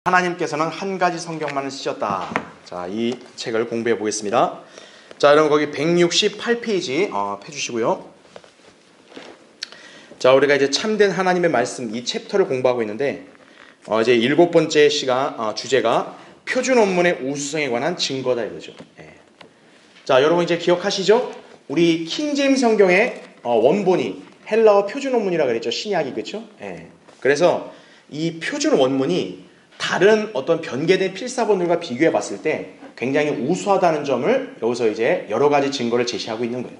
하나님께서는 한 가지 성경만을 쓰셨다. 자, 이 책을 공부해 보겠습니다. 자, 여러분 거기 168페이지 펴주시고요. 자, 우리가 이제 참된 하나님의 말씀 이 챕터를 공부하고 있는데 이제 7번째 시간 주제가 표준 원문의 우수성에 관한 증거다 이거죠. 자, 여러분 이제 기억하시죠? 우리 킹제임스 성경의 원본이 헬라어 표준 원문이라 그랬죠. 신약이 그렇죠? 그래서 이 표준 원문이 다른 어떤 변개된 필사본들과 비교해 봤을 때 굉장히 우수하다는 점을 여기서 이제 여러 가지 증거를 제시하고 있는 거예요.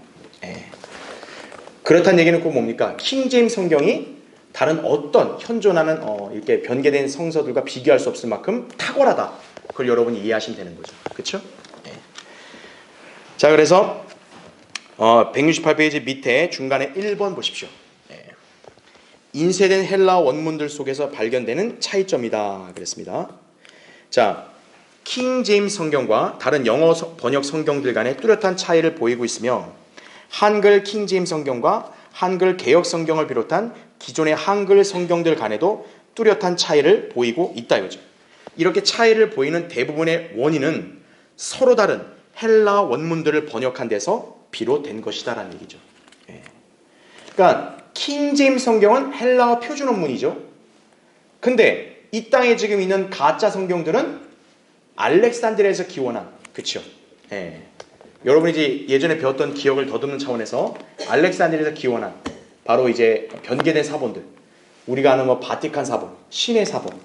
그렇다는 얘기는 꼭 뭡니까? 킹제임스 성경이 다른 어떤 현존하는 이렇게 변개된 성서들과 비교할 수 없을 만큼 탁월하다. 그걸 여러분이 이해하시면 되는 거죠. 그렇죠? 자, 그래서 168페이지 밑에 중간에 1번 보십시오. 인쇄된 헬라어 원문들 속에서 발견되는 차이점이다 그랬습니다. 자, 킹제임스 성경과 다른 영어 번역 성경들 간의 뚜렷한 차이를 보이고 있으며 한글 킹제임스 성경과 한글 개역 성경을 비롯한 기존의 한글 성경들 간에도 뚜렷한 차이를 보이고 있다 이거죠. 이렇게 차이를 보이는 대부분의 원인은 서로 다른 헬라어 원문들을 번역한 데서 비롯된 것이다라는 얘기죠. 그러니까 킹제임스 성경은 헬라어 표준 원문이죠. 근데 이 땅에 지금 있는 가짜 성경들은 알렉산드리아에서 기원한, 그렇죠? 여러분이 이제 예전에 배웠던 기억을 더듬는 차원에서 알렉산드리아에서 기원한 바로 이제 변개된 사본들, 우리가 아는 뭐 바티칸 사본, 신의 사본,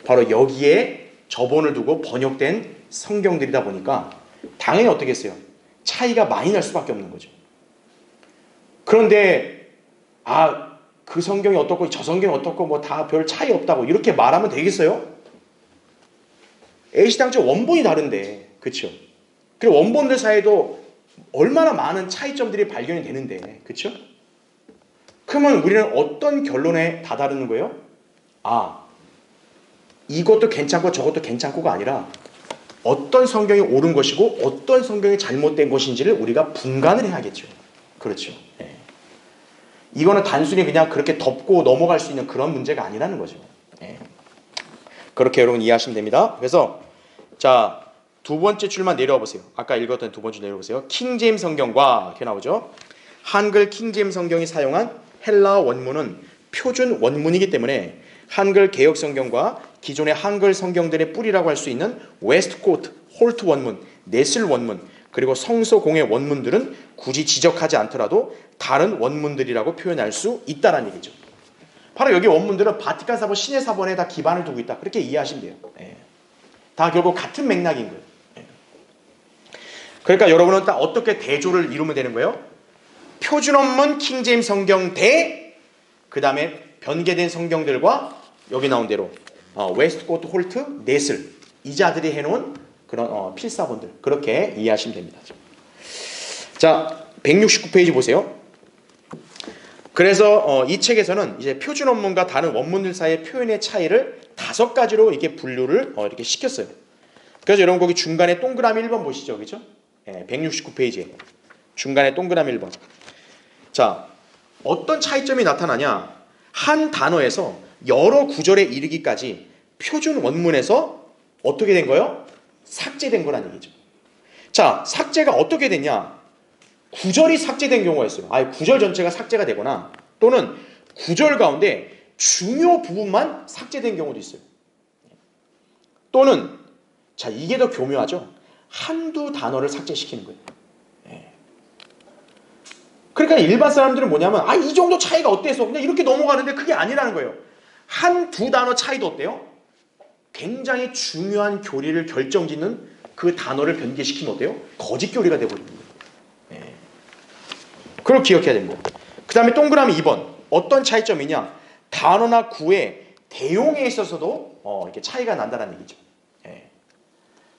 바로 여기에 저본을 두고 번역된 성경들이다 보니까 당연히 어떻게 했어요? 차이가 많이 날 수밖에 없는 거죠. 그런데 그 성경이 어떻고 저 성경이 어떻고 뭐 다 별 차이 없다고 이렇게 말하면 되겠어요? 애시당초 원본이 다른데, 그렇죠? 그리고 원본들 사이에도 얼마나 많은 차이점들이 발견이 되는데, 그렇죠? 그러면 우리는 어떤 결론에 다다르는 거예요? 이것도 괜찮고 저것도 괜찮고가 아니라 어떤 성경이 옳은 것이고 어떤 성경이 잘못된 것인지를 우리가 분간을 해야겠죠. 그렇죠? 이거는 단순히 그냥 그렇게 덮고 넘어갈 수 있는 그런 문제가 아니라는 거죠. 그렇게 여러분 이해하시면 됩니다. 그래서 자, 두 번째 줄만 내려와 보세요. 아까 읽었던 두 번째 내려보세요. 킹제임스 성경과 이렇게 나오죠. 한글 킹제임스 성경이 사용한 헬라어 원문은 표준 원문이기 때문에 한글 개역 성경과 기존의 한글 성경들의 뿌리라고 할 수 있는 웨스트코트, 홀트 원문, 네슬 원문, 그리고 성서공회 원문들은 굳이 지적하지 않더라도 다른 원문들이라고 표현할 수 있다는 얘기죠. 바로 여기 원문들은 바티칸 사본, 신의 사본에 다 기반을 두고 있다. 그렇게 이해하시면 돼요. 다 결국 같은 맥락인 거예요. 그러니까 여러분은 딱 어떻게 대조를 이루면 되는 거예요? 표준 원문 킹제임스 성경 대 그 다음에 변개된 성경들과 여기 나온 대로 웨스트코트, 홀트, 네슬 이 자들이 해놓은 그런 필사본들 그렇게 이해하시면 됩니다. 자, 169페이지 보세요. 그래서 이 책에서는 이제 표준 원문과 다른 원문들 사이의 표현의 차이를 5가지로 이렇게 분류를 이렇게 시켰어요. 그래서 여러분 거기 중간에 동그라미 1번 보시죠, 그렇죠? 169페이지에 중간에 동그라미 1번. 자, 어떤 차이점이 나타나냐? 한 단어에서 여러 구절에 이르기까지 표준 원문에서 어떻게 된 거예요? 삭제된 거란 얘기죠. 자, 삭제가 어떻게 됐냐? 구절이 삭제된 경우가 있어요. 구절 전체가 삭제가 되거나 또는 구절 가운데 중요 부분만 삭제된 경우도 있어요. 또는 자, 이게 더 교묘하죠. 한두 단어를 삭제시키는 거예요. 그러니까 일반 사람들은 뭐냐면 이 정도 차이가 어때서 그냥 이렇게 넘어가는데 그게 아니라는 거예요. 한두 단어 차이도 어때요? 굉장히 중요한 교리를 결정짓는 그 단어를 변개시키면 어때요? 거짓 교리가 되어버립니다. 그걸 기억해야 됩니다. 그 다음에 동그라미 2번. 어떤 차이점이냐? 단어나 구의 대용에 있어서도 이렇게 차이가 난다는 얘기죠.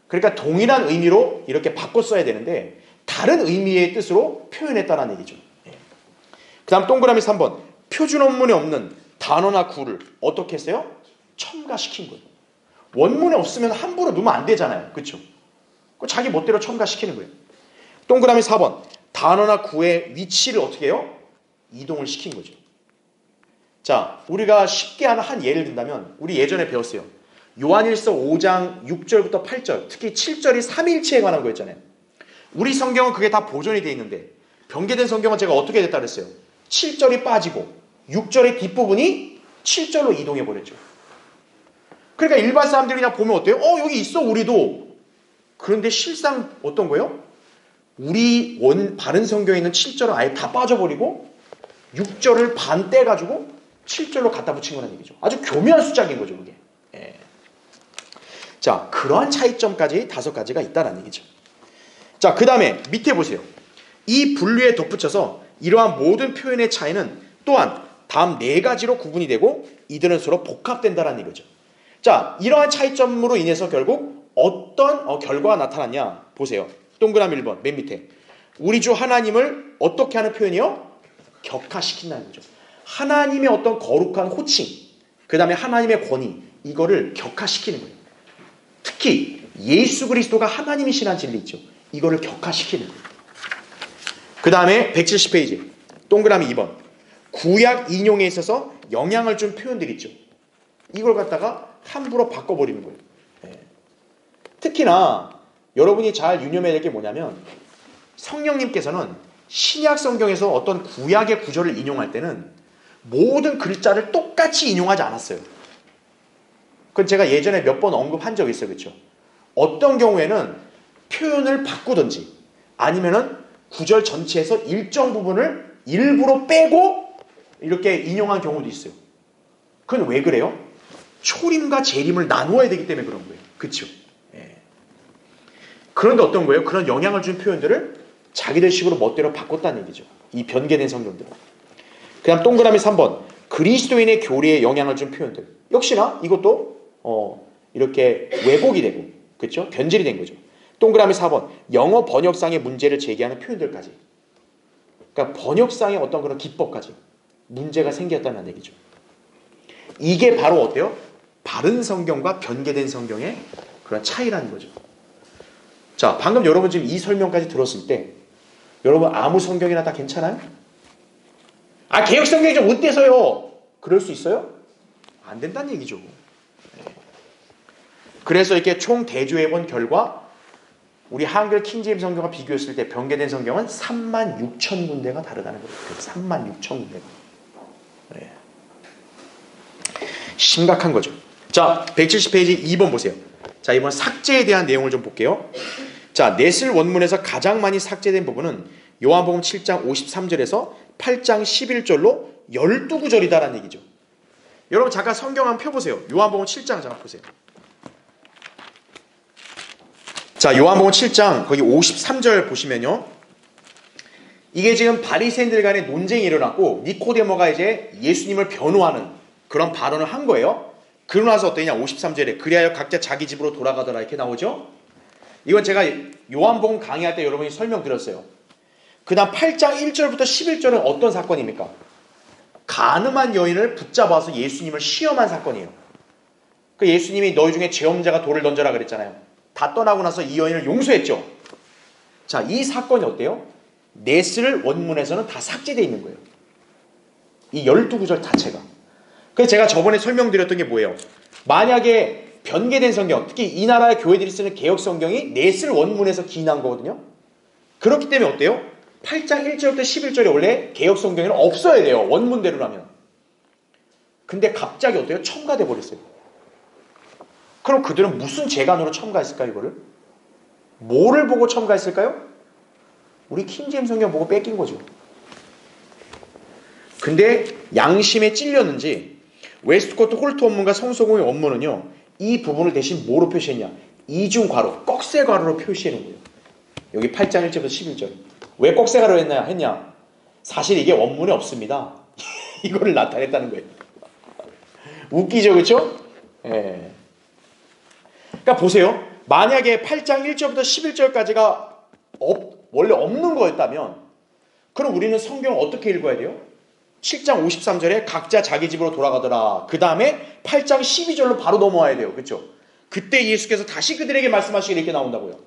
그러니까 동일한 의미로 이렇게 바꿔 써야 되는데 다른 의미의 뜻으로 표현했다는 얘기죠. 그 다음 동그라미 3번. 표준 원문에 없는 단어나 구를 어떻게 했어요? 첨가시킨 거예요. 원문에 없으면 함부로 넣으면 안 되잖아요. 그렇죠? 자기 멋대로 첨가시키는 거예요. 동그라미 4번. 단어나 구의 위치를 어떻게 해요? 이동을 시킨 거죠. 자, 우리가 쉽게 하는 한 예를 든다면 우리 예전에 배웠어요. 요한일서 5장 6절부터 8절, 특히 7절이 삼위일체에 관한 거였잖아요. 우리 성경은 그게 다 보존이 되어 있는데 변개된 성경은 제가 어떻게 됐다 그랬어요? 7절이 빠지고 6절의 뒷부분이 7절로 이동해 버렸죠. 그러니까 일반 사람들이 그냥 보면 어때요? 여기 있어 우리도. 그런데 실상 어떤 거예요? 우리 바른 성경에 있는 7절은 아예 다 빠져버리고 6절을 반 떼가지고 7절로 갖다 붙인 거라는 얘기죠. 아주 교묘한 숫자인 거죠 그게. 예. 자, 그러한 차이점까지 5가지가 있다는 얘기죠. 자, 그 다음에 밑에 보세요. 이 분류에 덧붙여서 이러한 모든 표현의 차이는 또한 다음 4가지로 구분이 되고 이들은 서로 복합된다는 얘기죠. 자, 이러한 차이점으로 인해서 결국 어떤 결과가 나타났냐 보세요. 동그라미 1번 맨 밑에 우리 주 하나님을 어떻게 하는 표현이요? 격화시킨다는 거죠. 하나님의 어떤 거룩한 호칭, 그 다음에 하나님의 권위, 이거를 격화시키는 거예요. 특히 예수 그리스도가 하나님이시라는 진리 있죠. 이거를 격화시키는 거예요. 그 다음에 170페이지 동그라미 2번 구약 인용에 있어서 영향을 준 표현들 있죠. 이걸 갖다가 함부로 바꿔버리는 거예요. 네. 특히나 여러분이 잘 유념해야 될 게 뭐냐면 성령님께서는 신약 성경에서 어떤 구약의 구절을 인용할 때는 모든 글자를 똑같이 인용하지 않았어요. 그건 제가 예전에 몇 번 언급한 적이 있어요. 그렇죠? 어떤 경우에는 표현을 바꾸든지 아니면은 구절 전체에서 일정 부분을 일부러 빼고 이렇게 인용한 경우도 있어요. 그건 왜 그래요? 초림과 재림을 나누어야 되기 때문에 그런 거예요. 그렇죠? 예. 그런데 어떤 거예요? 그런 영향을 준 표현들을 자기들 식으로 멋대로 바꿨다는 얘기죠. 이 변개된 성경들은. 그 다음 동그라미 3번 그리스도인의 교리에 영향을 준 표현들. 역시나 이것도 이렇게 왜곡이 되고 그렇죠? 변질이 된 거죠. 동그라미 4번 영어 번역상의 문제를 제기하는 표현들까지. 그러니까 번역상의 어떤 그런 기법까지 문제가 생겼다는 얘기죠. 이게 바로 어때요? 바른 성경과 변개된 성경의 그런 차이라는 거죠. 자, 방금 여러분 지금 이 설명까지 들었을 때 여러분 아무 성경이나 다 괜찮아요? 개역 성경이 좀 어때서요? 그럴 수 있어요? 안 된다는 얘기죠. 네. 그래서 이렇게 총 대조해본 결과 우리 한글 킹제임스 성경과 비교했을 때 변개된 성경은 36,000군데가 다르다는 거예요. 36,000군데가. 네. 심각한 거죠. 자, 170페이지 2번 보세요. 자, 이번 삭제에 대한 내용을 좀 볼게요. 자, 넷을 원문에서 가장 많이 삭제된 부분은 요한복음 7장 53절에서 8장 11절로 12구절이다라는 얘기죠. 여러분 잠깐 성경 한번 펴보세요. 요한복음 7장 잠깐 보세요. 자, 요한복음 7장 거기 53절 보시면요. 이게 지금 바리새인들 간의 논쟁이 일어났고 니코데모가 이제 예수님을 변호하는 그런 발언을 한 거예요. 그러고 나서 어떠냐 53절에 그리하여 각자 자기 집으로 돌아가더라 이렇게 나오죠. 이건 제가 요한복음 강의할 때 여러분이 설명드렸어요. 그 다음 8장 1절부터 11절은 어떤 사건입니까? 간음한 여인을 붙잡아서 예수님을 시험한 사건이에요. 그 예수님이 너희 중에 죄 없는 자가 돌을 던져라 그랬잖아요. 다 떠나고 나서 이 여인을 용서했죠. 자, 이 사건이 어때요? 넷을 원문에서는 다 삭제되어 있는 거예요. 이 12구절 자체가. 그래서 제가 저번에 설명드렸던 게 뭐예요? 만약에 변개된 성경, 특히 이 나라의 교회들이 쓰는 개역 성경이 넷을 원문에서 기인한 거거든요. 그렇기 때문에 어때요? 8장 1절부터 11절이 원래 개역 성경에는 없어야 돼요. 원문대로라면. 근데 갑자기 어때요? 첨가돼 버렸어요. 그럼 그들은 무슨 재간으로 첨가했을까요? 이거를? 뭐를 보고 첨가했을까요? 우리 킹제임스 성경 보고 뺏긴 거죠. 근데 양심에 찔렸는지 웨스트코트 홀트 원문과 성서공의 원문은요, 이 부분을 대신 뭐로 표시했냐? 이중괄호, 꺽쇠괄호로 표시해놓은 거예요. 여기 8장 1절부터 11절. 왜 꺽쇠괄호로 했냐? 사실 이게 원문에 없습니다. 이거를 나타냈다는 거예요. 웃기죠, 그렇죠? 예. 그러니까 보세요. 만약에 8장 1절부터 11절까지가 원래 없는 거였다면 그럼 우리는 성경을 어떻게 읽어야 돼요? 7장 53절에 각자 자기 집으로 돌아가더라. 그 다음에 8장 12절로 바로 넘어와야 돼요. 그렇죠? 그때 예수께서 다시 그들에게 말씀하시기를 이렇게 나온다고요.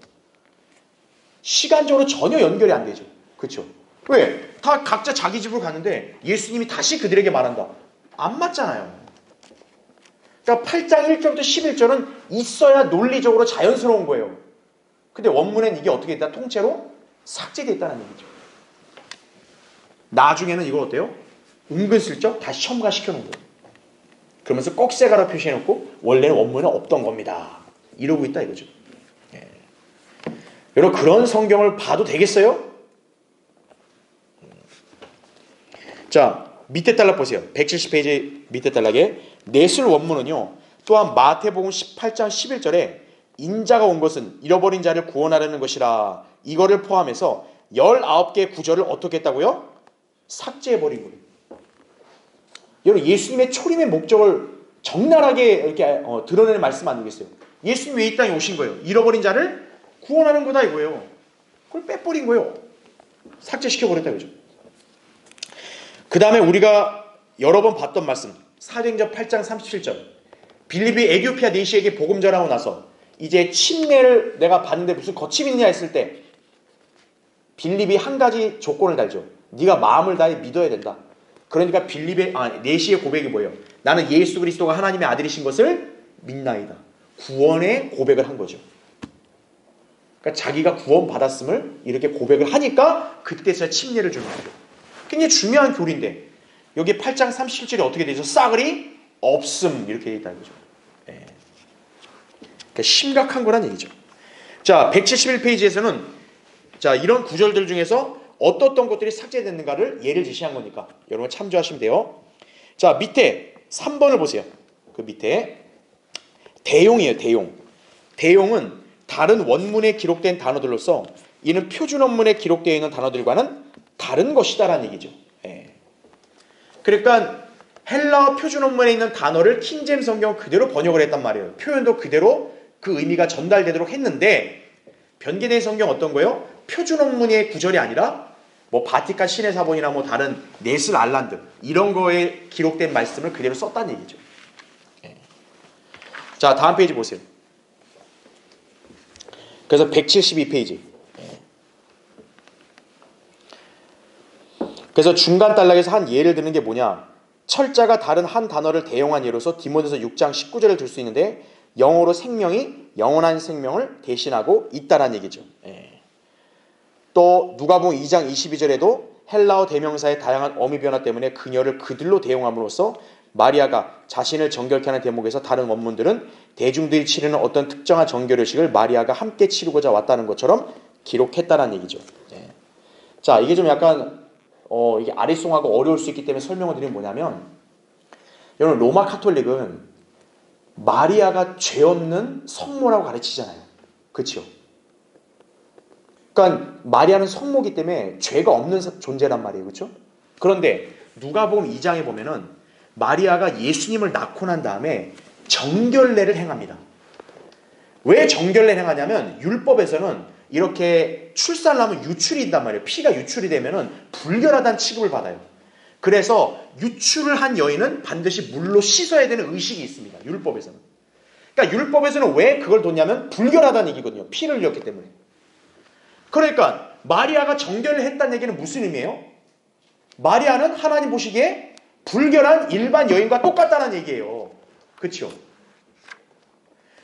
시간적으로 전혀 연결이 안 되죠. 그렇죠? 왜? 다 각자 자기 집으로 갔는데 예수님이 다시 그들에게 말한다. 안 맞잖아요. 그러니까 8장 1절부터 11절은 있어야 논리적으로 자연스러운 거예요. 근데 원문엔 이게 어떻게 됐다? 통째로 삭제되어 있다는 얘기죠. 나중에는 이걸 어때요? 은근슬쩍 다시 첨가시켜 놓은 거예요. 그러면서 꺽쇠가로 표시해놓고 원래는 원문에 없던 겁니다. 이러고 있다 이거죠. 예. 여러분 그런 성경을 봐도 되겠어요? 자, 밑에 단락 보세요. 170페이지 밑에 단락에 넷을 원문은요. 또한 마태복음 18장 11절에 인자가 온 것은 잃어버린 자를 구원하려는 것이라 이거를 포함해서 19개의 구절을 어떻게 했다고요? 삭제해버린 거예요. 여러분 예수님의 초림의 목적을 적나라하게 이렇게 드러내는 말씀 아니겠어요? 예수님 왜 이 땅에 오신 거예요? 잃어버린 자를 구원하는 거다 이거예요. 그걸 빼버린 거예요. 삭제시켜버렸다 그죠? 그 다음에 우리가 여러 번 봤던 말씀 사도행전 8장 37절 빌립이 에티오피아 내시에게 복음 전하고 나서 이제 침례를 내가 받는데 무슨 거침이 있냐 했을 때 빌립이 한 가지 조건을 달죠. 네가 마음을 다해 믿어야 된다. 그러니까 빌립의 내시의 고백이 뭐예요? 나는 예수 그리스도가 하나님의 아들이신 것을 믿나이다. 구원의 고백을 한 거죠. 그러니까 자기가 구원받았음을 이렇게 고백을 하니까 그때서야 침례를 주는 거죠. 굉장히 중요한 교리인데 여기 8장 37절에 어떻게 되죠? 싸그리 없음 이렇게 되어 있다는 거죠. 예. 그러니까 심각한 거란 얘기죠. 자, 171페이지에서는 자 이런 구절들 중에서 어떤 것들이 삭제됐는가를 예를 제시한 거니까 여러분 참조하시면 돼요. 자, 밑에 3번을 보세요. 그 밑에 대용이에요. 대용은 다른 원문에 기록된 단어들로서 이는 표준 원문에 기록되어 있는 단어들과는 다른 것이다라는 얘기죠. 예. 그러니까 헬라어 표준 원문에 있는 단어를 킹제임스 성경 그대로 번역을 했단 말이에요. 표현도 그대로 그 의미가 전달되도록 했는데 변개된 성경 어떤 거예요? 표준 원문의 구절이 아니라 뭐 바티칸 신의 사본이나 뭐 다른 네슬 알란드 이런 거에 기록된 말씀을 그대로 썼다는 얘기죠. 예. 자, 다음 페이지 보세요. 그래서 172페이지. 그래서 중간 단락에서 한 예를 드는 게 뭐냐? 철자가 다른 한 단어를 대용한 예로서 디모데서 6장 19절을 들 수 있는데 영어로 생명이 영원한 생명을 대신하고 있다라는 얘기죠. 예. 또 누가복음 2장 22절에도 헬라어 대명사의 다양한 어미 변화 때문에 그녀를 그들로 대용함으로써 마리아가 자신을 정결케 하는 대목에서 다른 원문들은 대중들이 치르는 어떤 특정한 정결의식을 마리아가 함께 치르고자 왔다는 것처럼 기록했다라는 얘기죠. 예. 자, 이게 좀 약간 이게 아리송하고 어려울 수 있기 때문에 설명을 드리면 뭐냐면 여러분 로마 카톨릭은 마리아가 죄 없는 성모라고 가르치잖아요. 그렇죠? 그러니까 마리아는 성모기 때문에 죄가 없는 존재란 말이에요. 그렇죠? 그런데 누가복음 2장에 보면은 마리아가 예수님을 낳고 난 다음에 정결례를 행합니다. 왜 정결례를 행하냐면 율법에서는 이렇게 출산을 하면 유출이 된단 말이에요. 피가 유출이 되면은 불결하다는 취급을 받아요. 그래서 유출을 한 여인은 반드시 물로 씻어야 되는 의식이 있습니다. 율법에서는. 그러니까 율법에서는 왜 그걸 뒀냐면 불결하다는 얘기거든요. 피를 흘렸기 때문에. 그러니까 마리아가 정결을 했다는 얘기는 무슨 의미예요? 마리아는 하나님 보시기에 불결한 일반 여인과 똑같다는 얘기예요. 그렇죠?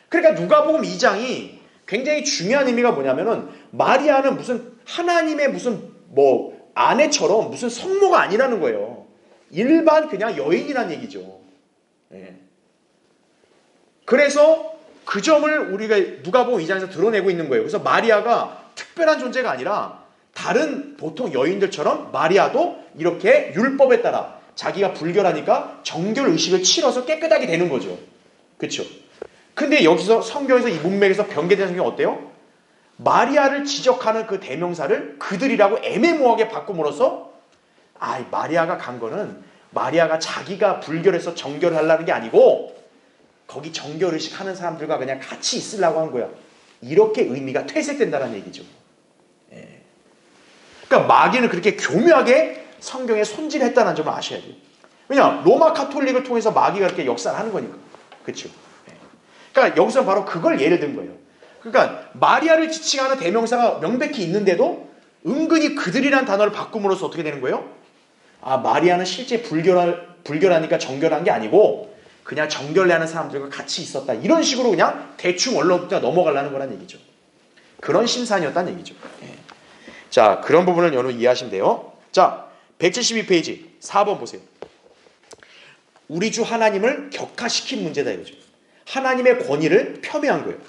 그러니까 누가복음 2장이 굉장히 중요한 의미가 뭐냐면은 마리아는 무슨 하나님의 무슨 뭐 아내처럼 무슨 성모가 아니라는 거예요. 일반 그냥 여인이란 얘기죠. 예. 그래서 그 점을 우리가 누가복음 2장에서 드러내고 있는 거예요. 그래서 마리아가 특별한 존재가 아니라 다른 보통 여인들처럼 마리아도 이렇게 율법에 따라 자기가 불결하니까 정결 의식을 치러서 깨끗하게 되는 거죠. 그렇죠? 근데 여기서 성경에서 이 문맥에서 변개된 성경이 어때요? 마리아를 지적하는 그 대명사를 그들이라고 애매모호하게 바꿈으로써 마리아가 간 거는 마리아가 자기가 불결해서 정결을 하려는 게 아니고 거기 정결의식 하는 사람들과 그냥 같이 있으려고 한 거야. 이렇게 의미가 퇴색된다는 얘기죠. 예. 그러니까 마귀는 그렇게 교묘하게 성경에 손질했다는 점을 아셔야 돼요. 왜냐? 로마 카톨릭을 통해서 마귀가 이렇게 역사를 하는 거니까. 그렇죠? 예. 그러니까 여기서 바로 그걸 예를 든 거예요. 그러니까 마리아를 지칭하는 대명사가 명백히 있는데도 은근히 그들이라는 단어를 바꿈으로써 어떻게 되는 거예요? 마리아는 실제 불결하니까 정결한 게 아니고 그냥 정결례하는 사람들과 같이 있었다. 이런 식으로 그냥 대충 언론부터 넘어가려는 거란 얘기죠. 그런 심산이었다는 얘기죠. 자, 그런 부분을 여러분 이해하시면 돼요. 자, 172페이지 4번 보세요. 우리 주 하나님을 격화시킨 문제다 이거죠. 하나님의 권위를 폄훼한 거예요.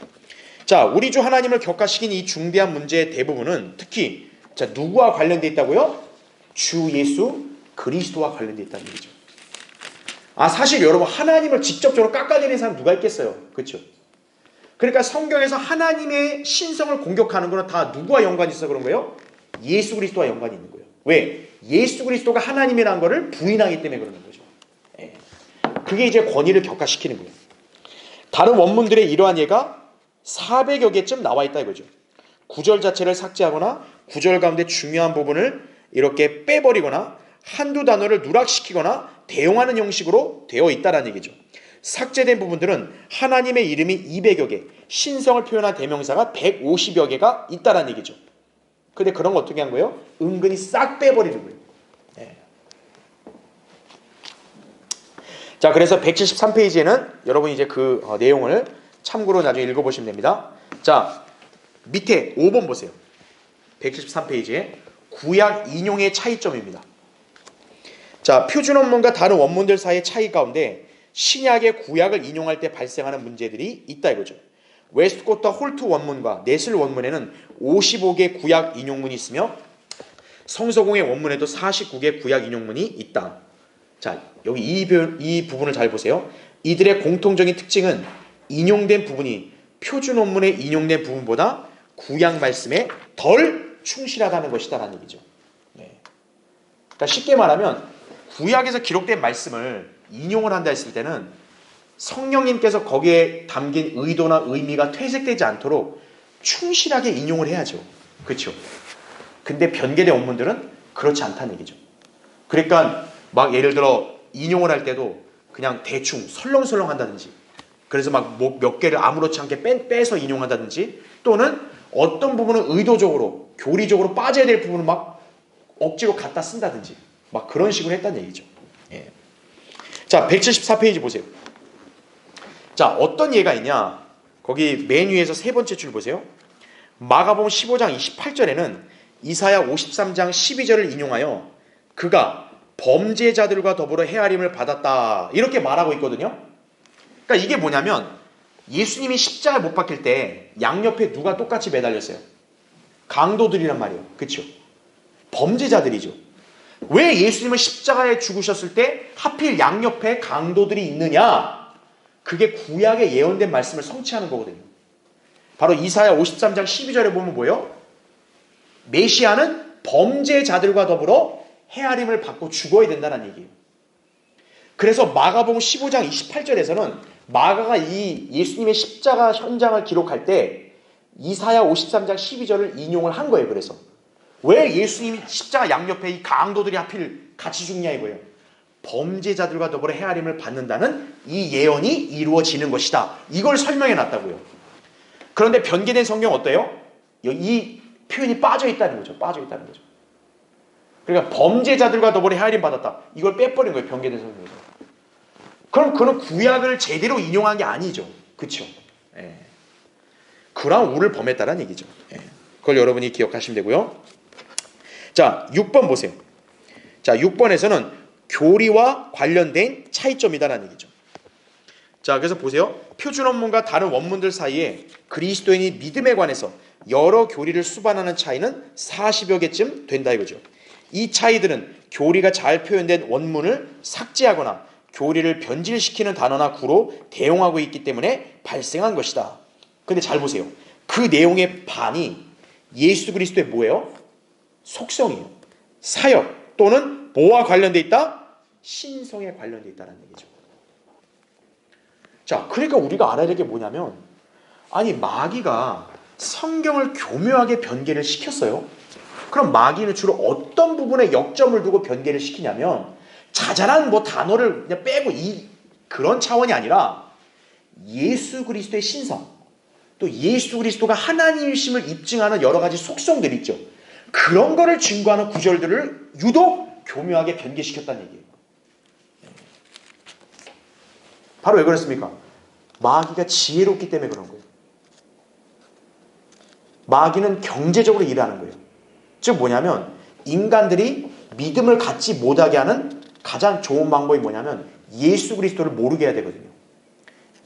자, 우리 주 하나님을 격화시킨 이 중대한 문제의 대부분은 특히 자, 누구와 관련되어 있다고요? 주 예수 그리스도와 관련되어 있다는 얘기죠. 사실 여러분 하나님을 직접적으로 깎아내리는 사람 누가 있겠어요? 그렇죠? 그러니까 성경에서 하나님의 신성을 공격하는 거는 다 누구와 연관이 있어 그런 거예요? 예수 그리스도와 연관이 있는 거예요. 왜? 예수 그리스도가 하나님이라는 것을 부인하기 때문에 그러는 거죠. 그게 이제 권위를 격화시키는 거예요. 다른 원문들의 이러한 예가 400여 개쯤 나와 있다 이거죠. 구절 자체를 삭제하거나 구절 가운데 중요한 부분을 이렇게 빼버리거나 한두 단어를 누락시키거나 대용하는 형식으로 되어 있다는 얘기죠. 삭제된 부분들은 하나님의 이름이 200여 개, 신성을 표현한 대명사가 150여 개가 있다는 얘기죠. 근데 그런 거 어떻게 한 거예요? 은근히 싹 빼버리는 거예요. 자, 그래서 173페이지에는 여러분이 이제 그 내용을 참고로 나중에 읽어보시면 됩니다. 자, 밑에 5번 보세요. 173페이지에 구약 인용의 차이점입니다. 자, 표준 원문과 다른 원문들 사이의 차이 가운데 신약의 구약을 인용할 때 발생하는 문제들이 있다 이거죠. 웨스트코터 홀트 원문과 네슬 원문에는 55개 구약 인용문이 있으며 성서공의 원문에도 49개 구약 인용문이 있다. 자, 여기 이 부분을 잘 보세요. 이들의 공통적인 특징은 인용된 부분이 표준 원문에 인용된 부분보다 구약 말씀에 덜 충실하다는 것이다라는 얘기죠. 그러니까 쉽게 말하면 구약에서 기록된 말씀을 인용을 한다 했을 때는 성령님께서 거기에 담긴 의도나 의미가 퇴색되지 않도록 충실하게 인용을 해야죠. 그렇죠? 근데 변개된 원문들은 그렇지 않다는 얘기죠. 그러니까 막 예를 들어 인용을 할 때도 그냥 대충 설렁설렁 한다든지, 그래서 막 몇 개를 아무렇지 않게 빼서 인용한다든지, 또는 어떤 부분은 의도적으로 교리적으로 빠져야 될 부분을 막 억지로 갖다 쓴다든지 막 그런 식으로 했다는 얘기죠. 자, 174페이지 보세요. 자, 어떤 예가 있냐? 거기 맨 위에서 세 번째 줄 보세요. 마가복음 15장 28절에는 이사야 53장 12절을 인용하여 그가 범죄자들과 더불어 헤아림을 받았다 이렇게 말하고 있거든요. 그러니까 이게 뭐냐면 예수님이 십자가에 못 박힐 때 양옆에 누가 똑같이 매달렸어요? 강도들이란 말이에요. 그렇죠? 범죄자들이죠. 왜 예수님은 십자가에 죽으셨을 때 하필 양옆에 강도들이 있느냐? 그게 구약에 예언된 말씀을 성취하는 거거든요. 바로 이사야 53장 12절에 보면 뭐예요? 메시아는 범죄자들과 더불어 헤아림을 받고 죽어야 된다는 얘기예요. 그래서 마가복음 15장 28절에서는 마가가 이 예수님의 십자가 현장을 기록할 때 이사야 53장 12절을 인용을 한 거예요. 그래서 왜 예수님이 십자가 양옆에 이 강도들이 하필 같이 죽냐 이거예요. 범죄자들과 더불어 헤아림을 받는다는 이 예언이 이루어지는 것이다. 이걸 설명해 놨다고요. 그런데 변개된 성경 어때요? 이 표현이 빠져 있다는 거죠. 빠져 있다는 거죠. 그러니까 범죄자들과 더불어 헤아림 받았다. 이걸 빼버린 거예요. 변개된 성경에서. 그럼 그는 구약을 제대로 인용한 게 아니죠. 그렇죠? 그러한 우를 범했다는 얘기죠. 그걸 여러분이 기억하시면 되고요. 자, 6번 보세요. 자, 6번에서는 교리와 관련된 차이점이다라는 얘기죠. 자, 그래서 보세요. 표준 원문과 다른 원문들 사이에 그리스도인이 믿음에 관해서 여러 교리를 수반하는 차이는 40여 개쯤 된다 이거죠. 이 차이들은 교리가 잘 표현된 원문을 삭제하거나 교리를 변질시키는 단어나 구로 대용하고 있기 때문에 발생한 것이다. 근데 잘 보세요. 그 내용의 반이 예수 그리스도의 뭐예요? 속성이에요. 사역 또는 뭐와 관련돼 있다? 신성에 관련돼 있다는 얘기죠. 자, 그러니까 우리가 알아야 될 게 뭐냐면, 아니 마귀가 성경을 교묘하게 변개를 시켰어요. 그럼 마귀는 주로 어떤 부분에 역점을 두고 변개를 시키냐면 자잘한 뭐 단어를 그냥 빼고 그런 차원이 아니라 예수 그리스도의 신성, 또 예수 그리스도가 하나님이심을 입증하는 여러 가지 속성들이 있죠. 그런 거를 증거하는 구절들을 유독 교묘하게 변개시켰다는 얘기예요. 바로 왜 그렇습니까? 마귀가 지혜롭기 때문에 그런 거예요. 마귀는 경제적으로 일하는 거예요. 즉 뭐냐면 인간들이 믿음을 갖지 못하게 하는 가장 좋은 방법이 뭐냐면 예수 그리스도를 모르게 해야 되거든요.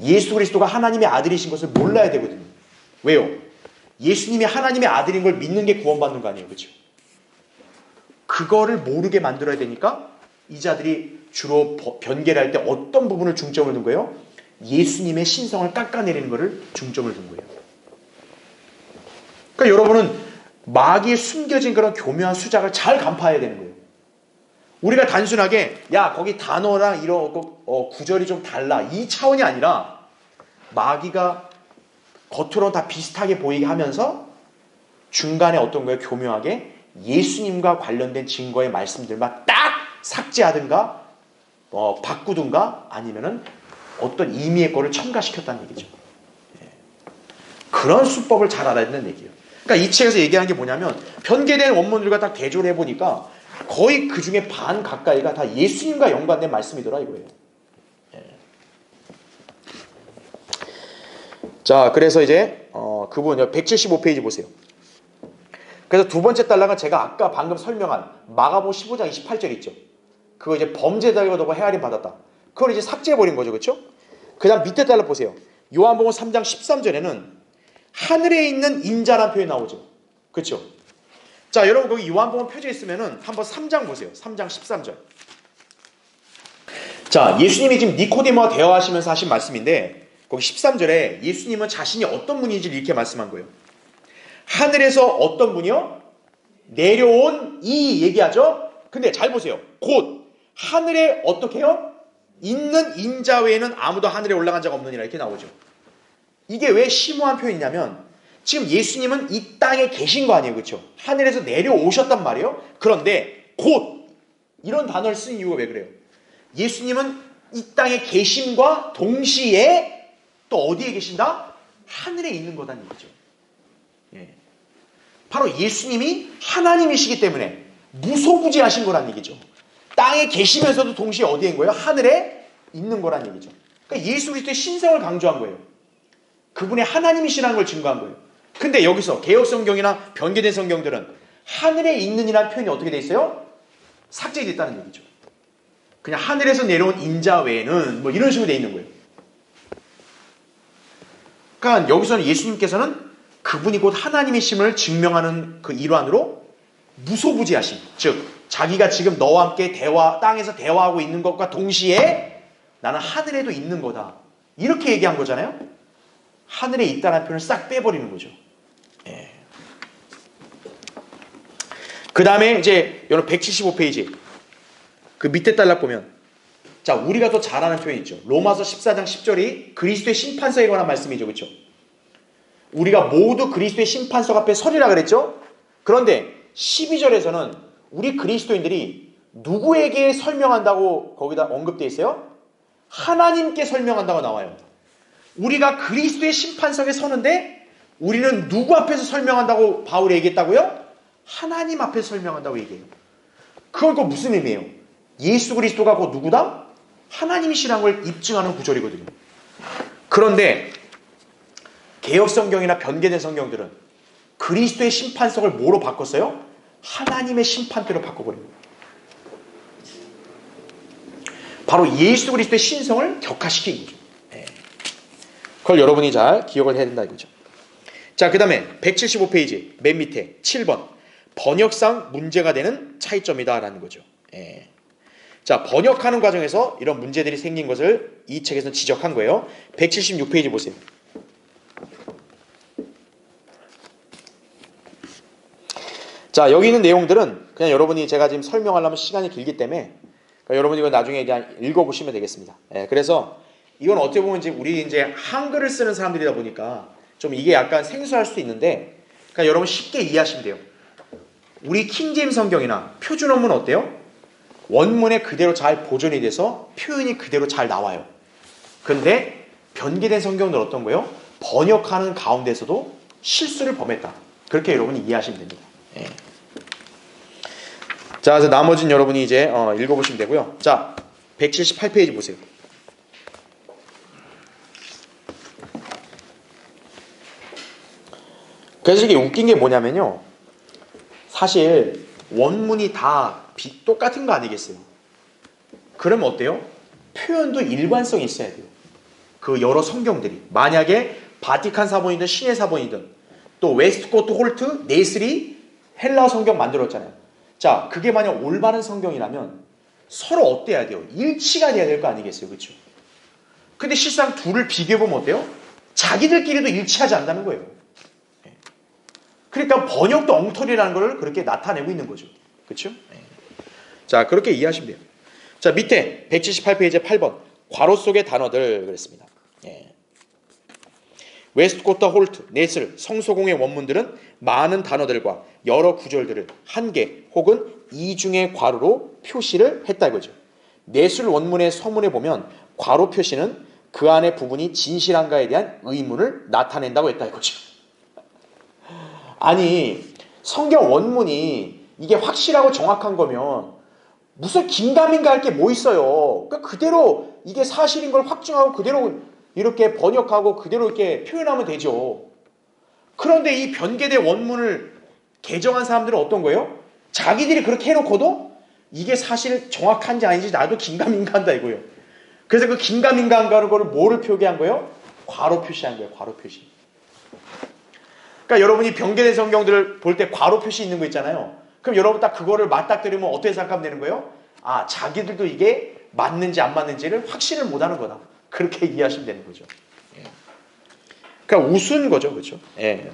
예수 그리스도가 하나님의 아들이신 것을 몰라야 되거든요. 왜요? 예수님이 하나님의 아들인 걸 믿는 게 구원받는 거 아니에요. 그렇죠? 그거를 모르게 만들어야 되니까 이 자들이 주로 변개를 할 때 어떤 부분을 중점을 둔 거예요? 예수님의 신성을 깎아내리는 것을 중점을 둔 거예요. 그러니까 여러분은 마귀에 숨겨진 그런 교묘한 수작을 잘 간파해야 되는 거예요. 우리가 단순하게 야 거기 단어랑 이런 구절이 좀 달라 이 차원이 아니라 마귀가 겉으로 다 비슷하게 보이게 하면서 중간에 어떤 거예요? 교묘하게 예수님과 관련된 증거의 말씀들만 딱 삭제하든가 바꾸든가 아니면은 어떤 의미의 거를 첨가시켰다는 얘기죠. 그런 수법을 잘 알아야 된다는 얘기예요. 그러니까 이 책에서 얘기하는 게 뭐냐면 변개된 원문들과 딱 대조를 해보니까 거의 그 중에 반 가까이가 다 예수님과 연관된 말씀이더라 이거예요. 자, 그래서 이제 그분 175페이지 보세요. 그래서 두 번째 단락은 제가 아까 방금 설명한 마가복음 15장 28절 있죠. 그거 이제 범죄자들과 헤아림 받았다. 그걸 이제 삭제해버린 거죠. 그렇죠? 그 다음 밑에 단락 보세요. 요한복음 3장 13절에는 하늘에 있는 인자라는 표현이 나오죠. 그렇죠? 자, 여러분 거기 요한복음 펴져 있으면은 한번 3장 보세요. 3장 13절. 자, 예수님이 지금 니코데모와 대화하시면서 하신 말씀인데 거기 13절에 예수님은 자신이 어떤 분인지를 이렇게 말씀한 거예요. 하늘에서 어떤 분이요? 내려온 이 얘기하죠. 근데 잘 보세요. 곧 하늘에 어떻게 해요? 있는 인자 외에는 아무도 하늘에 올라간 자가 없느니라 이렇게 나오죠. 이게 왜 심오한 표현이냐면 지금 예수님은 이 땅에 계신 거 아니에요. 그렇죠? 하늘에서 내려오셨단 말이에요. 그런데 곧 이런 단어를 쓴 이유가 왜 그래요? 예수님은 이 땅에 계심과 동시에 또 어디에 계신다? 하늘에 있는 거다는 얘기죠. 예. 바로 예수님이 하나님이시기 때문에 무소부지하신 거란 얘기죠. 땅에 계시면서도 동시에 어디에 있는 거예요? 하늘에 있는 거란 얘기죠. 그러니까 예수 그리스도의 신성을 강조한 거예요. 그분의 하나님이시라는 걸 증거한 거예요. 근데 여기서 개역성경이나 변개된 성경들은 하늘에 있는이라는 표현이 어떻게 돼 있어요? 삭제됐다는 얘기죠. 그냥 하늘에서 내려온 인자 외에는 뭐 이런 식으로 돼 있는 거예요. 그러니까 여기서는 예수님께서는 그분이 곧 하나님이심을 증명하는 그 일환으로 무소부지하심, 즉 자기가 지금 너와 함께 땅에서 대화하고 있는 것과 동시에 나는 하늘에도 있는 거다. 이렇게 얘기한 거잖아요. 하늘에 있다는 표현을 싹 빼버리는 거죠. 예. 그 다음에 이제 여러분 175페이지 그 밑에 단락 보면 자 우리가 더 잘 아는 표현이 있죠. 로마서 14장 10절이 그리스도의 심판서에 관한 말씀이죠. 그렇죠? 우리가 모두 그리스도의 심판석 앞에 서리라 그랬죠? 그런데 12절에서는 우리 그리스도인들이 누구에게 설명한다고 거기다 언급되어 있어요? 하나님께 설명한다고 나와요. 우리가 그리스도의 심판석에 서는데 우리는 누구 앞에서 설명한다고 바울이 얘기했다고요? 하나님 앞에서 설명한다고 얘기해요. 그건 그 무슨 의미예요? 예수 그리스도가 그 누구다? 하나님이시라는 걸 입증하는 구절이거든요. 그런데 개역성경이나 변개된 성경들은 그리스도의 심판석을 뭐로 바꿨어요? 하나님의 심판대로 바꿔버립니다. 바로 예수 그리스도의 신성을 격화시킨 거죠. 그걸 여러분이 잘 기억을 해야 된다 이거죠. 자, 그 다음에 175페이지 맨 밑에 7번 번역상 문제가 되는 차이점이다 라는 거죠. 자, 번역하는 과정에서 이런 문제들이 생긴 것을 이 책에서 지적한 거예요. 176페이지 보세요. 자, 여기 있는 내용들은 그냥 여러분이 제가 지금 설명하려면 시간이 길기 때문에 그러니까 여러분이 이거 나중에 그냥 읽어보시면 되겠습니다. 그래서 이건 어떻게 보면 우리 이제 한글을 쓰는 사람들이다 보니까 좀 이게 약간 생소할 수도 있는데 그러니까 여러분 쉽게 이해하시면 돼요. 우리 킹제임스 성경이나 표준 원문 어때요? 원문에 그대로 잘 보존이 돼서 표현이 그대로 잘 나와요. 근데 변개된 성경은 어떤 거예요? 번역하는 가운데서도 실수를 범했다. 그렇게 여러분이 이해하시면 됩니다. 자, 그래서 나머지는 여러분이 이제 읽어보시면 되고요. 자, 178페이지 보세요. 그래서 이게 웃긴 게 뭐냐면요. 사실 원문이 다 똑같은 거 아니겠어요? 그러면 어때요? 표현도 일관성이 있어야 돼요. 그 여러 성경들이. 만약에 바티칸 사본이든 신의 사본이든 또 웨스트코트 홀트, 네슬이 헬라어 성경 만들었잖아요. 자, 그게 만약 올바른 성경이라면 서로 어때야 돼요? 일치가 돼야 될 거 아니겠어요? 그렇죠? 근데 실상 둘을 비교해보면 어때요? 자기들끼리도 일치하지 않는다는 거예요. 그러니까 번역도 엉터리라는 걸 그렇게 나타내고 있는 거죠. 그렇죠? 자, 그렇게 이해하시면 돼요. 자, 밑에 178페이지 8번 괄호 속의 단어들 그랬습니다. 웨스트코트 홀트, 네슬, 성소공의 원문들은 많은 단어들과 여러 구절들을 한 개 혹은 이중의 괄호로 표시를 했다 이거죠. 네슬 원문의 서문에 보면 괄호 표시는 그 안의 부분이 진실한가에 대한 의문을 나타낸다고 했다 이거죠. 아니, 성경 원문이 이게 확실하고 정확한 거면 무슨 긴가민가 할 게 뭐 있어요. 그러니까 그대로 이게 사실인 걸 확증하고 그대로 이렇게 번역하고 그대로 이렇게 표현하면 되죠. 그런데 이 변개된 원문을 개정한 사람들은 어떤 거예요? 자기들이 그렇게 해놓고도 이게 사실 정확한지 아닌지 나도 긴가민가한다 이거예요. 그래서 그 긴가민가한 거를 뭐를 표기한 거예요? 괄호 표시한 거예요. 괄호 표시. 그러니까 여러분이 변개된 성경들을 볼 때 괄호 표시 있는 거 있잖아요. 그럼 여러분 딱 그거를 맞닥뜨리면 어떻게 생각하면 되는 거예요? 아, 자기들도 이게 맞는지 안 맞는지를 확신을 못하는 거다. 그렇게 이해하시면 되는 거죠. 그러니까 우스운 거죠. 그렇죠? 예.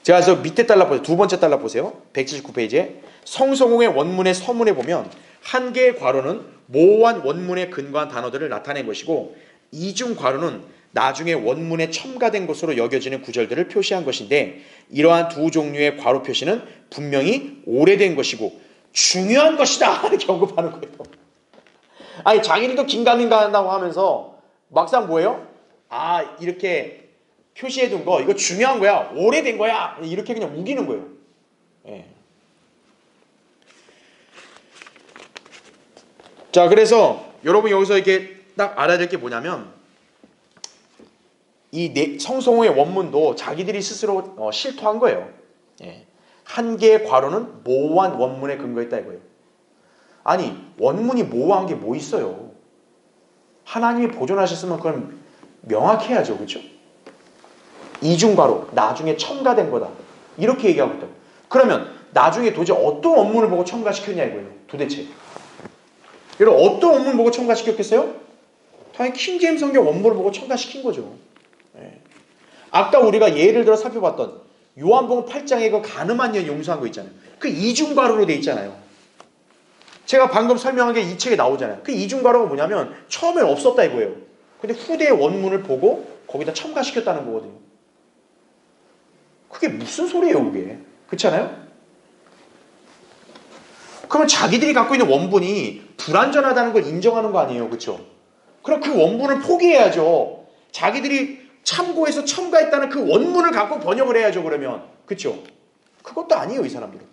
제가 그래서 밑에 달라 보세요. 두 번째 달라 보세요. 179페이지에 성서공의 원문의 서문에 보면 한 개의 괄호는 모호한 원문에 근거한 단어들을 나타낸 것이고 이중 괄호는 나중에 원문에 첨가된 것으로 여겨지는 구절들을 표시한 것인데 이러한 두 종류의 괄호 표시는 분명히 오래된 것이고 중요한 것이다 이렇게 언급하는 거예요. 아니 자기들도 긴가민가 한다고 하면서 막상 뭐예요? 아 이렇게 표시해둔 거 이거 중요한 거야 오래된 거야 이렇게 그냥 우기는 거예요. 예. 자 그래서 여러분 여기서 이렇게 딱 알아야 될 게 뭐냐면 이 성서공의 원문도 자기들이 스스로 실토한 거예요. 예. 한 개의 괄호는 모호한 원문에 근거했다 이거예요. 아니 원문이 모호한 게 뭐 있어요? 하나님이 보존하셨으면 그건 명확해야죠. 그렇죠? 이중괄호 나중에 첨가된 거다. 이렇게 얘기하고 있다고. 그러면 나중에 도대체 어떤 원문을 보고 첨가시켰냐 이거예요. 도대체. 여러분 어떤 원문을 보고 첨가시켰겠어요? 당연히 킹제임스 성경 원문을 보고 첨가시킨 거죠. 네. 아까 우리가 예를 들어 살펴봤던 요한복음 8장에 그 가늠한 여 용서한 거 있잖아요. 그 이중괄호로 돼 있잖아요. 제가 방금 설명한 게 이 책에 나오잖아요. 그 이중괄호가 뭐냐면 처음엔 없었다 이거예요. 근데 후대의 원문을 보고 거기다 첨가시켰다는 거거든요. 그게 무슨 소리예요 그게. 그렇잖아요? 그러면 자기들이 갖고 있는 원본이 불완전하다는 걸 인정하는 거 아니에요. 그렇죠? 그럼 그 원본을 포기해야죠. 자기들이 참고해서 첨가했다는 그 원문을 갖고 번역을 해야죠. 그러면. 그렇죠? 그것도 아니에요. 이 사람들은.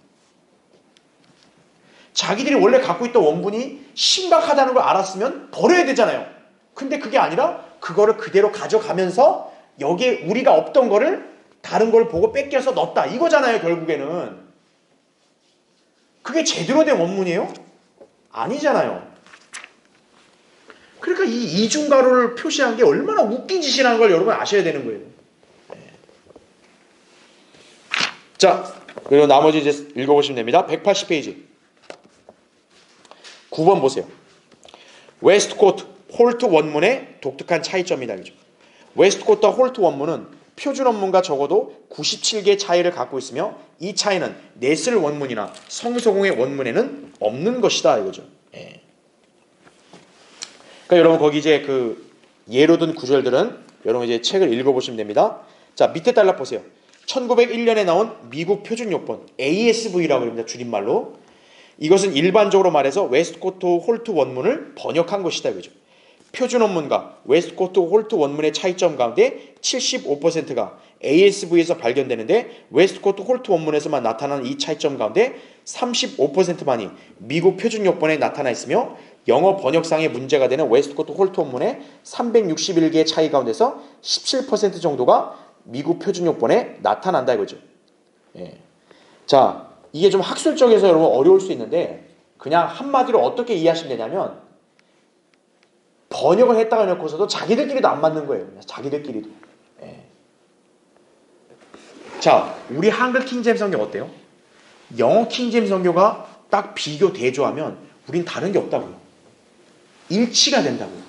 자기들이 원래 갖고 있던 원본이 심각하다는 걸 알았으면 버려야 되잖아요. 근데 그게 아니라 그거를 그대로 가져가면서 여기에 우리가 없던 거를 다른 걸 보고 뺏겨서 넣었다. 이거잖아요. 결국에는. 그게 제대로 된 원문이에요? 아니잖아요. 그러니까 이 이중괄호를 표시한 게 얼마나 웃긴 짓이라는 걸 여러분 아셔야 되는 거예요. 자, 그리고 나머지 이제 읽어보시면 됩니다. 180페이지. 9번 보세요. 웨스트코트, 홀트 원문의 독특한 차이점이다. 그죠? 웨스트코트와 홀트 원문은 표준 원문과 적어도 97개의 차이를 갖고 있으며 이 차이는 네슬 원문이나 성서공의 원문에는 없는 것이다. 이거죠. 예. 그러니까 여러분 거기 이제 그 예로 든 구절들은 여러분 이제 책을 읽어보시면 됩니다. 자 밑에 달라 보세요. 1901년에 나온 미국 표준요법 ASV라고 합니다. 줄임말로. 이것은 일반적으로 말해서 웨스트코트 홀트 원문을 번역한 것이다. 이거죠. 표준 원문과 웨스트코트 홀트 원문의 차이점 가운데 75%가 ASV에서 발견되는데 웨스트코트 홀트 원문에서만 나타나는 이 차이점 가운데 35%만이 미국 표준요법에 나타나 있으며 영어 번역상의 문제가 되는 웨스트코트 홀트 원문의 361개의 차이 가운데서 17% 정도가 미국 표준요번에 나타난다 이거죠. 예. 자, 이게 좀 학술적에서 여러분 어려울 수 있는데 그냥 한마디로 어떻게 이해하시면 되냐면 번역을 했다가 놓고서도 자기들끼리도 안 맞는 거예요. 자기들끼리도. 예. 자, 우리 한글 킹제임스 성경 어때요? 영어 킹제임스 성경과 딱 비교 대조하면 우린 다른 게 없다고요. 일치가 된다고요.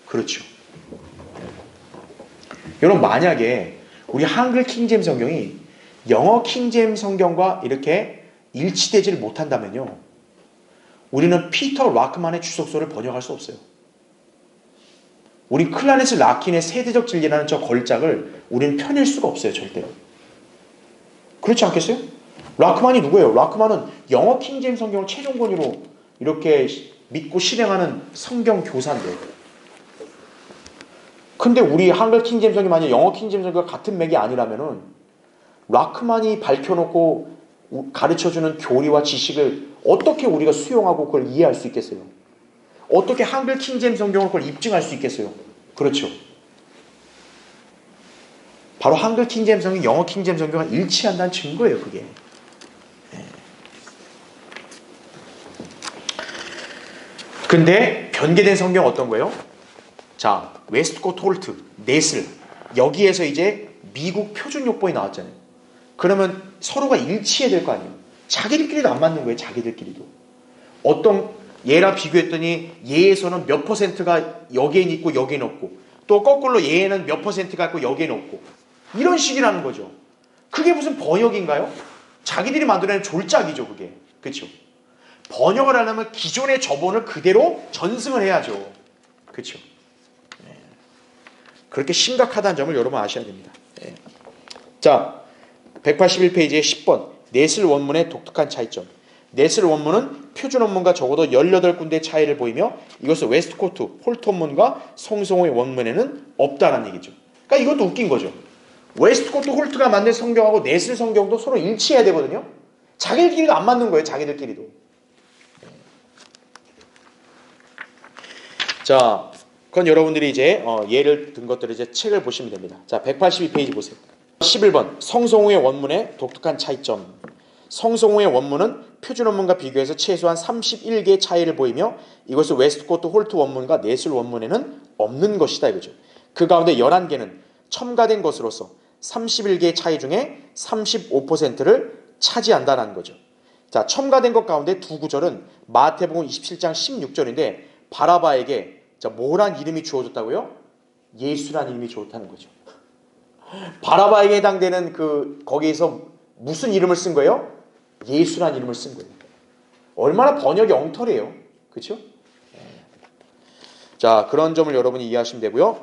그렇죠. 여러분 만약에 우리 한글 킹제임스 성경이 영어 킹제임스 성경과 이렇게 일치되지를 못한다면요. 우리는 피터 라크만의 주석서를 번역할 수 없어요. 우리 클라레스 라킨의 세대적 진리라는 저 걸작을 우리는 펴낼 수가 없어요. 절대로. 그렇지 않겠어요? 라크만이 누구예요? 라크만은 영어 킹제임스 성경을 최종 권위로 이렇게 믿고 실행하는 성경 교사인데 근데 우리 한글 킹제임스 성경이 만약 영어 킹제임스 성경과 같은 맥이 아니라면은 라크만이 밝혀놓고 가르쳐주는 교리와 지식을 어떻게 우리가 수용하고 그걸 이해할 수 있겠어요? 어떻게 한글 킹제임스 성경을 그걸 입증할 수 있겠어요? 그렇죠. 바로 한글 킹제임스 성경, 영어 킹제임스 성경과 일치한다는 증거예요, 그게. 근데 변개된 성경 어떤 거예요? 자, 웨스트코트 홀트, 넷슬 여기에서 이제 미국 표준요법이 나왔잖아요. 그러면 서로가 일치해야 될 거 아니에요. 자기들끼리도 안 맞는 거예요. 자기들끼리도. 어떤 얘랑 비교했더니 얘에서는 몇 퍼센트가 여기엔 있고 여기엔 없고 또 거꾸로 얘는 몇 퍼센트가 있고 여기엔 없고 이런 식이라는 거죠. 그게 무슨 번역인가요? 자기들이 만들어낸 졸작이죠. 그게. 그렇죠? 번역을 하려면 기존의 저본을 그대로 전승을 해야죠. 그렇죠? 네. 그렇게 심각하다는 점을 여러분 아셔야 됩니다. 네. 자, 181페이지에 10번 넷슬 원문의 독특한 차이점. 넷슬 원문은 표준 원문과 적어도 18군데의 차이를 보이며 이것은 웨스트코트 홀트 원문과 성성호의 원문에는 없다는 얘기죠. 그러니까 이것도 웃긴 거죠. 웨스트코트 홀트가 만든 성경하고 넷슬 성경도 서로 일치해야 되거든요. 자기들끼리도 안 맞는 거예요. 자기들끼리도. 자, 그건 여러분들이 이제 예를 든 것들을 이제 책을 보시면 됩니다. 자, 182페이지 보세요. 11번 성성호의 원문의 독특한 차이점. 성성호의 원문은 표준 원문과 비교해서 최소한 31개의 차이를 보이며 이것은 웨스트코트 홀트 원문과 넷슬 원문에는 없는 것이다 이거죠. 그 가운데 11개는 첨가된 것으로서 31개의 차이 중에 35%를 차지한다는 거죠. 자, 첨가된 것 가운데 두 구절은 마태복음 27장 16절인데 바라바에게 뭐란 이름이 주어졌다고요? 예수란 이름이 주어졌다는 거죠. 바라바에게 해당되는 거기에서 무슨 이름을 쓴 거예요? 예수란 이름을 쓴 거예요. 얼마나 번역이 엉터리예요. 그렇죠? 자, 그런 점을 여러분이 이해하시면 되고요.